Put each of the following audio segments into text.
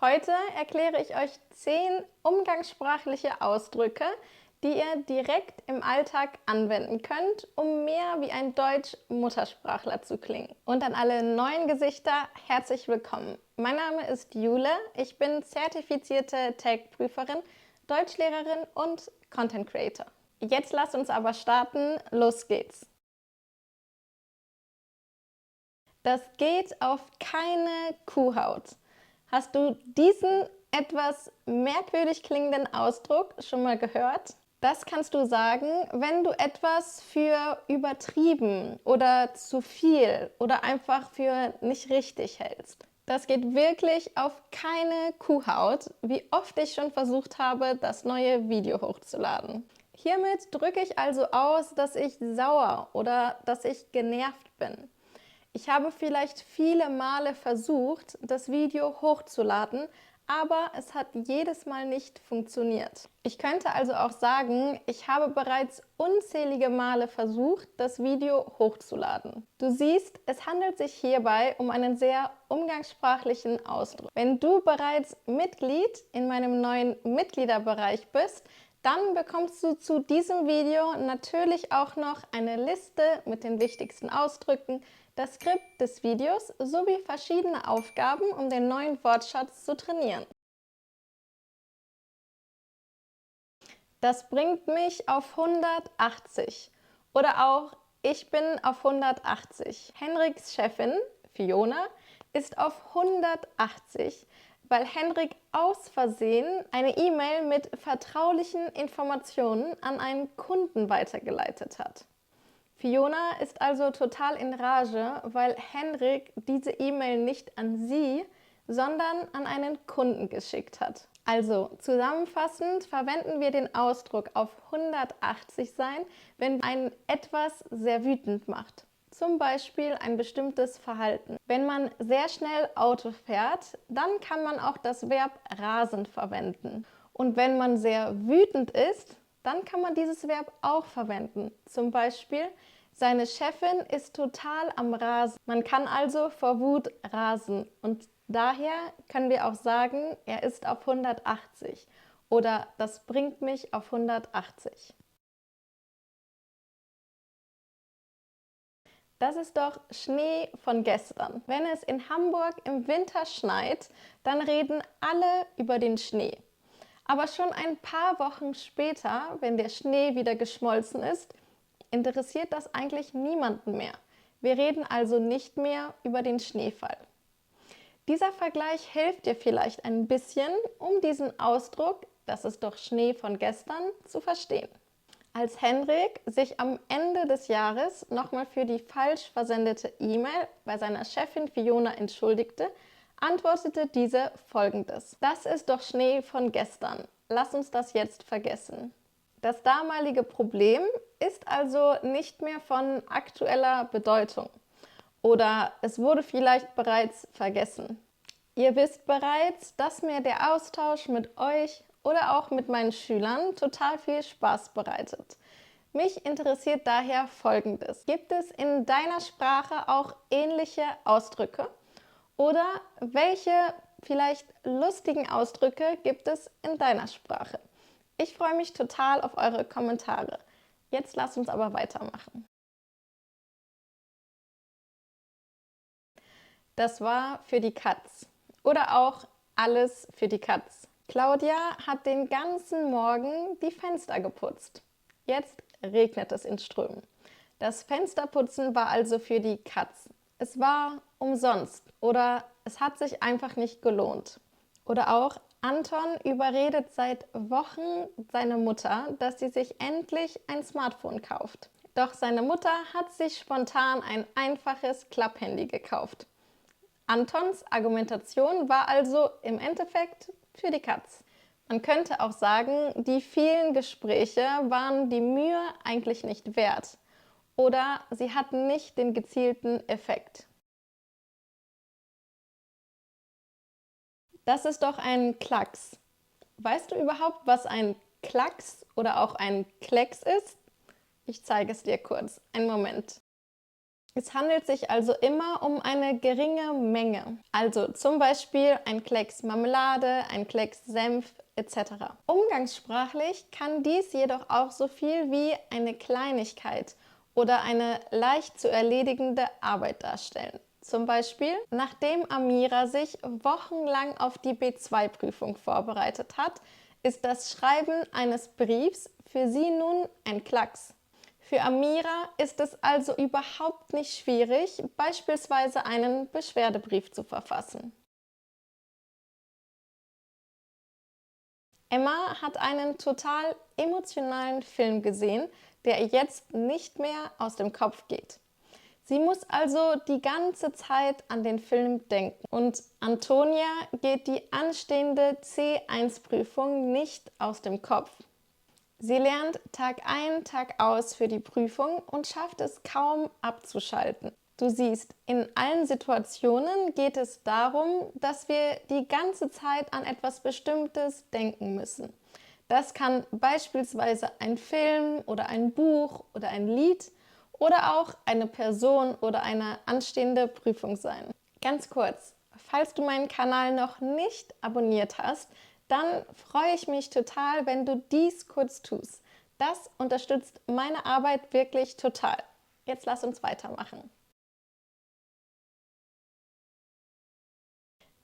Heute erkläre ich euch 10 umgangssprachliche Ausdrücke, die ihr direkt im Alltag anwenden könnt, um mehr wie ein Deutsch-Muttersprachler zu klingen. Und an alle neuen Gesichter, herzlich willkommen. Mein Name ist Jule, ich bin zertifizierte Tech-Prüferin, Deutschlehrerin und Content Creator. Jetzt lasst uns aber starten, los geht's! Das geht auf keine Kuhhaut. Hast du diesen etwas merkwürdig klingenden Ausdruck schon mal gehört? Das kannst du sagen, wenn du etwas für übertrieben oder zu viel oder einfach für nicht richtig hältst. Das geht wirklich auf keine Kuhhaut, wie oft ich schon versucht habe, das neue Video hochzuladen. Hiermit drücke ich also aus, dass ich sauer oder dass ich genervt bin. Ich habe vielleicht viele Male versucht, das Video hochzuladen, aber es hat jedes Mal nicht funktioniert. Ich könnte also auch sagen, ich habe bereits unzählige Male versucht, das Video hochzuladen. Du siehst, es handelt sich hierbei um einen sehr umgangssprachlichen Ausdruck. Wenn du bereits Mitglied in meinem neuen Mitgliederbereich bist, dann bekommst du zu diesem Video natürlich auch noch eine Liste mit den wichtigsten Ausdrücken, das Skript des Videos sowie verschiedene Aufgaben, um den neuen Wortschatz zu trainieren. Das bringt mich auf 180 oder auch ich bin auf 180. Henriks Chefin, Fiona, ist auf 180, weil Henrik aus Versehen eine E-Mail mit vertraulichen Informationen an einen Kunden weitergeleitet hat. Fiona ist also total in Rage, weil Henrik diese E-Mail nicht an sie, sondern an einen Kunden geschickt hat. Also zusammenfassend verwenden wir den Ausdruck auf 180 sein, wenn einen etwas sehr wütend macht. Zum Beispiel ein bestimmtes Verhalten. Wenn man sehr schnell Auto fährt, dann kann man auch das Verb rasend verwenden. Und wenn man sehr wütend ist, dann kann man dieses Verb auch verwenden. Zum Beispiel, seine Chefin ist total am Rasen. Man kann also vor Wut rasen und daher können wir auch sagen, er ist auf 180 oder das bringt mich auf 180. Das ist doch Schnee von gestern. Wenn es in Hamburg im Winter schneit, dann reden alle über den Schnee. Aber schon ein paar Wochen später, wenn der Schnee wieder geschmolzen ist, interessiert das eigentlich niemanden mehr. Wir reden also nicht mehr über den Schneefall. Dieser Vergleich hilft dir vielleicht ein bisschen, um diesen Ausdruck, das ist doch Schnee von gestern, zu verstehen. Als Henrik sich am Ende des Jahres nochmal für die falsch versendete E-Mail bei seiner Chefin Fiona entschuldigte, antwortete diese Folgendes: Das ist doch Schnee von gestern. Lass uns das jetzt vergessen. Das damalige Problem ist also nicht mehr von aktueller Bedeutung oder es wurde vielleicht bereits vergessen. Ihr wisst bereits, dass mir der Austausch mit euch oder auch mit meinen Schülern total viel Spaß bereitet. Mich interessiert daher Folgendes: Gibt es in deiner Sprache auch ähnliche Ausdrücke? Oder welche vielleicht lustigen Ausdrücke gibt es in deiner Sprache? Ich freue mich total auf eure Kommentare. Jetzt lasst uns aber weitermachen. Das war für die Katz oder auch alles für die Katz. Claudia hat den ganzen Morgen die Fenster geputzt. Jetzt regnet es in Strömen. Das Fensterputzen war also für die Katz. Es war umsonst oder es hat sich einfach nicht gelohnt. Oder auch Anton überredet seit Wochen seine Mutter, dass sie sich endlich ein Smartphone kauft. Doch seine Mutter hat sich spontan ein einfaches Klapphandy gekauft. Antons Argumentation war also im Endeffekt für die Katz. Man könnte auch sagen, die vielen Gespräche waren die Mühe eigentlich nicht wert oder sie hatten nicht den gezielten Effekt. Das ist doch ein Klacks. Weißt du überhaupt, was ein Klacks oder auch ein Klecks ist? Ich zeige es dir kurz. Einen Moment. Es handelt sich also immer um eine geringe Menge. Also zum Beispiel ein Klecks Marmelade, ein Klecks Senf etc. Umgangssprachlich kann dies jedoch auch so viel wie eine Kleinigkeit oder eine leicht zu erledigende Arbeit darstellen. Zum Beispiel, nachdem Amira sich wochenlang auf die B2-Prüfung vorbereitet hat, ist das Schreiben eines Briefs für sie nun ein Klacks. Für Amira ist es also überhaupt nicht schwierig, beispielsweise einen Beschwerdebrief zu verfassen. Emma hat einen total emotionalen Film gesehen, der ihr jetzt nicht mehr aus dem Kopf geht. Sie muss also die ganze Zeit an den Film denken. Und Antonia geht die anstehende C1-Prüfung nicht aus dem Kopf. Sie lernt Tag ein, Tag aus für die Prüfung und schafft es kaum abzuschalten. Du siehst, in allen Situationen geht es darum, dass wir die ganze Zeit an etwas Bestimmtes denken müssen. Das kann beispielsweise ein Film oder ein Buch oder ein Lied oder auch eine Person oder eine anstehende Prüfung sein. Ganz kurz, falls du meinen Kanal noch nicht abonniert hast, dann freue ich mich total, wenn du dies kurz tust. Das unterstützt meine Arbeit wirklich total. Jetzt lass uns weitermachen.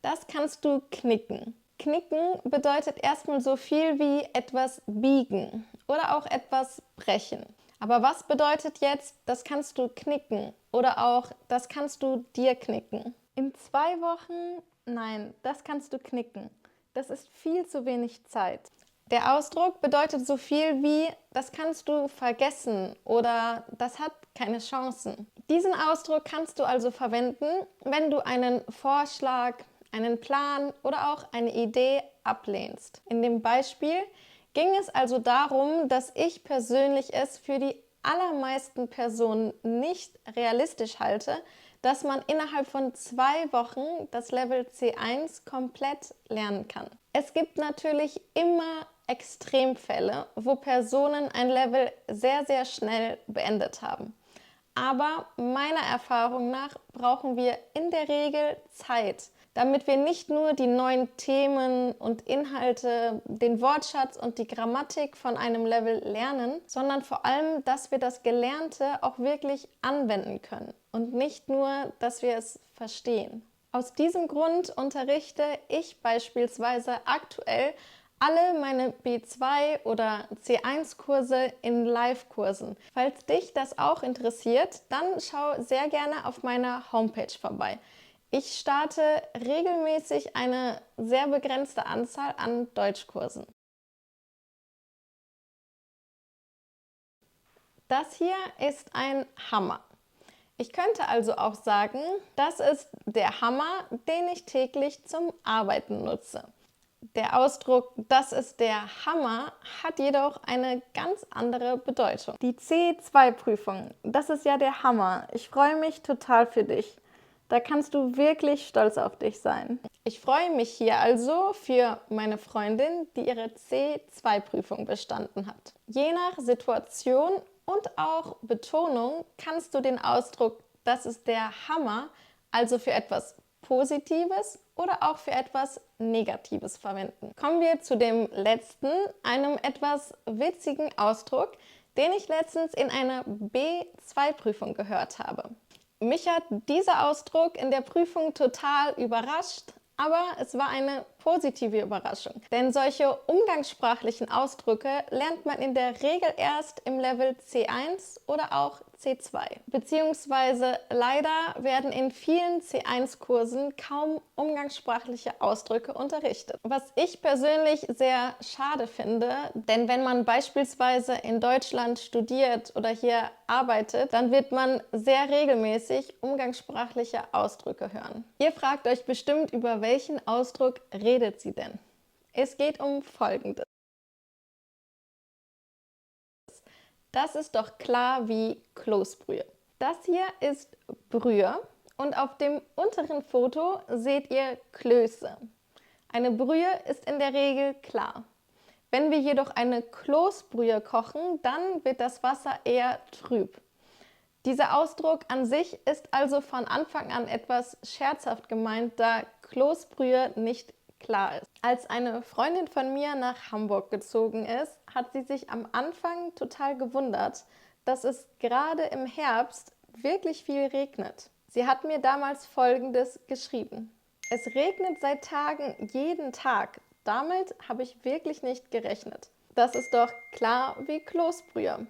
Das kannst du knicken. Knicken bedeutet erstmal so viel wie etwas biegen oder auch etwas brechen. Aber was bedeutet jetzt, das kannst du knicken oder auch, das kannst du dir knicken? In 2 Wochen? Nein, das kannst du knicken. Das ist viel zu wenig Zeit. Der Ausdruck bedeutet so viel wie, das kannst du vergessen oder das hat keine Chancen. Diesen Ausdruck kannst du also verwenden, wenn du einen Vorschlag, einen Plan oder auch eine Idee ablehnst. In dem Beispiel ging es also darum, dass ich persönlich es für die allermeisten Personen nicht realistisch halte, dass man innerhalb von 2 Wochen das Level C1 komplett lernen kann. Es gibt natürlich immer Extremfälle, wo Personen ein Level sehr, sehr schnell beendet haben. Aber meiner Erfahrung nach brauchen wir in der Regel Zeit, damit wir nicht nur die neuen Themen und Inhalte, den Wortschatz und die Grammatik von einem Level lernen, sondern vor allem, dass wir das Gelernte auch wirklich anwenden können und nicht nur, dass wir es verstehen. Aus diesem Grund unterrichte ich beispielsweise aktuell alle meine B2 oder C1-Kurse in Live-Kursen. Falls dich das auch interessiert, dann schau sehr gerne auf meiner Homepage vorbei. Ich starte regelmäßig eine sehr begrenzte Anzahl an Deutschkursen. Das hier ist ein Hammer. Ich könnte also auch sagen, das ist der Hammer, den ich täglich zum Arbeiten nutze. Der Ausdruck, das ist der Hammer, hat jedoch eine ganz andere Bedeutung. Die C2-Prüfung, das ist ja der Hammer. Ich freue mich total für dich. Da kannst du wirklich stolz auf dich sein. Ich freue mich hier also für meine Freundin, die ihre C2-Prüfung bestanden hat. Je nach Situation und auch Betonung kannst du den Ausdruck, das ist der Hammer, also für etwas Positives oder auch für etwas Negatives verwenden. Kommen wir zu dem letzten, einem etwas witzigen Ausdruck, den ich letztens in einer B2-Prüfung gehört habe. Mich hat dieser Ausdruck in der Prüfung total überrascht, aber es war eine positive Überraschung. Denn solche umgangssprachlichen Ausdrücke lernt man in der Regel erst im Level C1 oder auch C2. Beziehungsweise leider werden in vielen C1-Kursen kaum umgangssprachliche Ausdrücke unterrichtet. Was ich persönlich sehr schade finde, denn wenn man beispielsweise in Deutschland studiert oder hier arbeitet, dann wird man sehr regelmäßig umgangssprachliche Ausdrücke hören. Ihr fragt euch bestimmt, über welchen Ausdruck redet sie denn? Es geht um Folgendes. Das ist doch klar wie Kloßbrühe. Das hier ist Brühe und auf dem unteren Foto seht ihr Klöße. Eine Brühe ist in der Regel klar. Wenn wir jedoch eine Kloßbrühe kochen, dann wird das Wasser eher trüb. Dieser Ausdruck an sich ist also von Anfang an etwas scherzhaft gemeint, da Kloßbrühe nicht klar ist. Als eine Freundin von mir nach Hamburg gezogen ist, hat sie sich am Anfang total gewundert, dass es gerade im Herbst wirklich viel regnet. Sie hat mir damals Folgendes geschrieben: Es regnet seit Tagen jeden Tag. Damit habe ich wirklich nicht gerechnet. Das ist doch klar wie Kloßbrühe.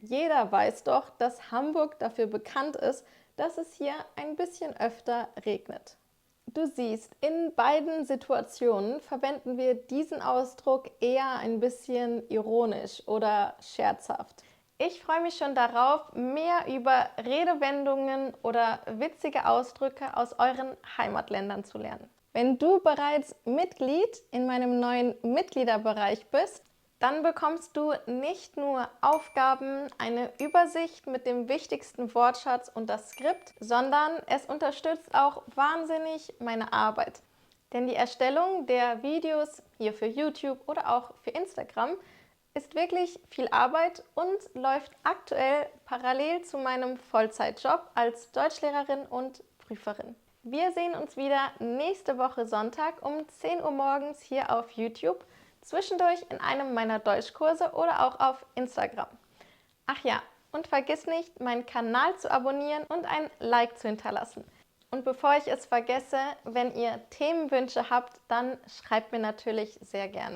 Jeder weiß doch, dass Hamburg dafür bekannt ist, dass es hier ein bisschen öfter regnet. Du siehst, in beiden Situationen verwenden wir diesen Ausdruck eher ein bisschen ironisch oder scherzhaft. Ich freue mich schon darauf, mehr über Redewendungen oder witzige Ausdrücke aus euren Heimatländern zu lernen. Wenn du bereits Mitglied in meinem neuen Mitgliederbereich bist, dann bekommst du nicht nur Aufgaben, eine Übersicht mit dem wichtigsten Wortschatz und das Skript, sondern es unterstützt auch wahnsinnig meine Arbeit. Denn die Erstellung der Videos hier für YouTube oder auch für Instagram ist wirklich viel Arbeit und läuft aktuell parallel zu meinem Vollzeitjob als Deutschlehrerin und Prüferin. Wir sehen uns wieder nächste Woche Sonntag um 10 Uhr morgens hier auf YouTube, zwischendurch in einem meiner Deutschkurse oder auch auf Instagram. Ach ja, und vergiss nicht, meinen Kanal zu abonnieren und ein Like zu hinterlassen. Und bevor ich es vergesse, wenn ihr Themenwünsche habt, dann schreibt mir natürlich sehr gerne.